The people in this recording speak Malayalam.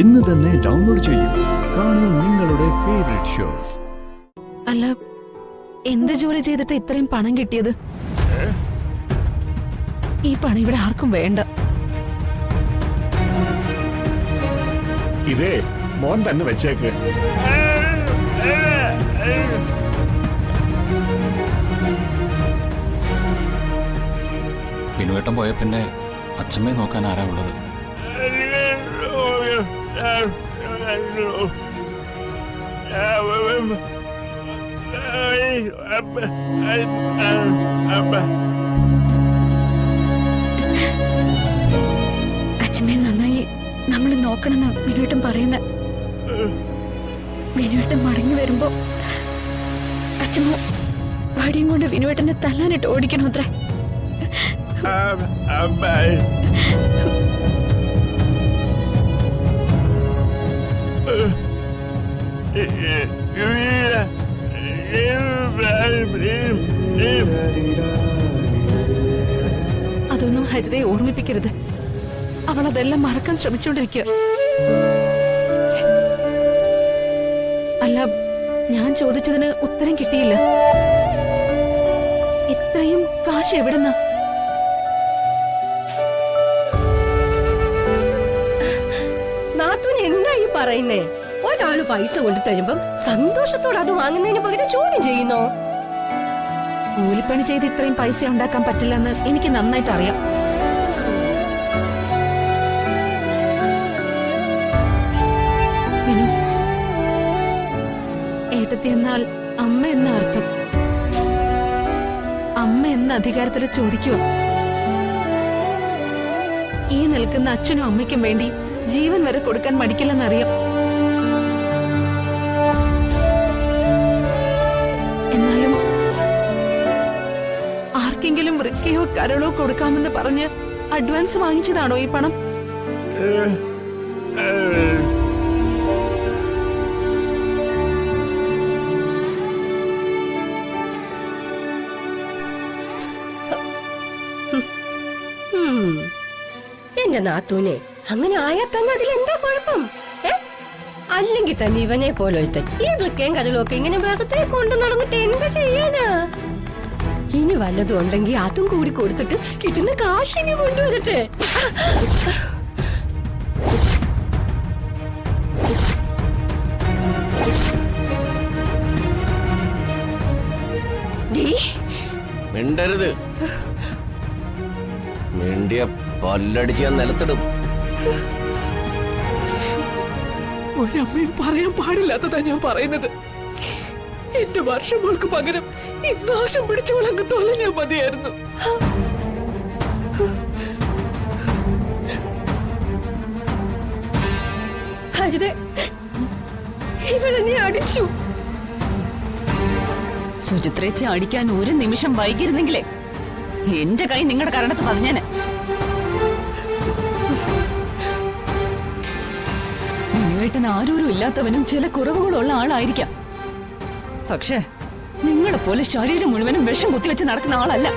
ഇന്ന് തന്നെ ഡൗൺലോഡ് ചെയ്യൂ. കാണൂ നിങ്ങളുടെ ഫേവറേറ്റ് ഷോസ്. അല്ല, എന്ത് ജോലി ചെയ്തിട്ട് ഇത്രയും പണം കിട്ടിയത്? ഈ പണം ഇവിടെ ആർക്കും വേണ്ട. ഇതേ മോൻ തന്നെ വെച്ചേക്ക്. പിന്നുവേട്ടം പോയ പിന്നെ അച്ഛമ്മയെ നോക്കാൻ ആരാ ഉള്ളത്? അച്ഛമ്മയെ നന്നായി നമ്മൾ നോക്കണമെന്ന് വിനുവേട്ടൻ പറയുന്ന. വിനുവേട്ടൻ മടങ്ങി വരുമ്പോ അച്ഛമ്മ വടിയും കൊണ്ട് വിനുവേട്ടനെ തല്ലാനിട്ട് ഓടിക്കണോ അത്രേ. അതൊന്നും ഹരിതയെ ഓർമ്മിപ്പിക്കരുത്. അവൾ അതെല്ലാം മറക്കാൻ ശ്രമിച്ചോണ്ടിരിക്കുക. അല്ല, ഞാൻ ചോദിച്ചതിന് ഉത്തരം കിട്ടിയില്ല. ഇത്രയും കാശ് എവിടുന്നാ? നാത്തൂന് എന്തായി പറയുന്നേ? ഒരാള് പൈസ കൊണ്ടു തരുമ്പം സന്തോഷത്തോടെ അത് വാങ്ങുന്നതിന് പകരം ചോദ്യം ചെയ്യുന്നോ? കൂലിപ്പണി ചെയ്ത് ഇത്രയും പൈസ ഉണ്ടാക്കാൻ പറ്റില്ലെന്ന് എനിക്ക് നന്നായിട്ട് അറിയാം. വിനു, ഏട്ടത്തി എന്നാൽ അമ്മ എന്ന അർത്ഥം. അമ്മ എന്ന അധികാരത്തിൽ ചോദിക്കുക. ഈ നിൽക്കുന്ന അച്ഛനും അമ്മയ്ക്കും വേണ്ടി ജീവൻ വരെ കൊടുക്കാൻ മടിക്കില്ലെന്നറിയാം. എന്നാലും ആർക്കെങ്കിലും വൃക്കയോ കരളോ കൊടുക്കാമെന്ന് പറഞ്ഞ് അഡ്വാൻസ് വാങ്ങിച്ചതാണോ ഈ പണം? എന്റെ നാത്തൂനെ, അങ്ങനെ ആയാൽ തന്നെ അതിലെന്താ കുഴപ്പം? അല്ലെങ്കിൽ തന്നെ ഇവനെ പോലെ ഒരുത്തൻ ഈ വൃക്കയും കരളുമൊക്കെ ഇങ്ങനെ വെറുതെ കൊണ്ടു നടന്നിട്ട് എന്ത് ചെയ്യാനാ? ഇനി വല്ലതും ഉണ്ടെങ്കിൽ അതും കൂടി കൊടുത്തിട്ട് കിട്ടുന്ന കാശിന് കൊണ്ടുവരട്ടെ. മിണ്ടരുത്. മിണ്ടിയ പല്ലടിച്ച് ഞാൻ നിലത്തിടും. ഒരമ്മയും പറയാൻ പാടില്ലാത്തതാ ഞാൻ പറയുന്നത്. എന്റെ വർഷങ്ങൾക്ക് പകരം ഈ നാശം പിടിച്ചവളങ്ങ് തൊലഞ്ഞാൽ മതിയായിരുന്നു. ഹരിതേ, ഇവളെന്നെ അടിച്ചു. സുചിത്രയെ അടിക്കാൻ ഒരു നിമിഷം വൈകിരുന്നെങ്കിലേ എന്റെ കൈ നിങ്ങളുടെ കരണത്ത് പറഞ്ഞേനെ. വിനുവേട്ടൻ ആരോരും ഇല്ലാത്തവനും ചില കുറവുകളുള്ള ആളായിരിക്കാം. പക്ഷേ നിങ്ങളെ പോലെ ശരീരം മുഴുവനും വിഷം കുത്തിവെച്ച് നടക്കുന്ന ആളല്ല.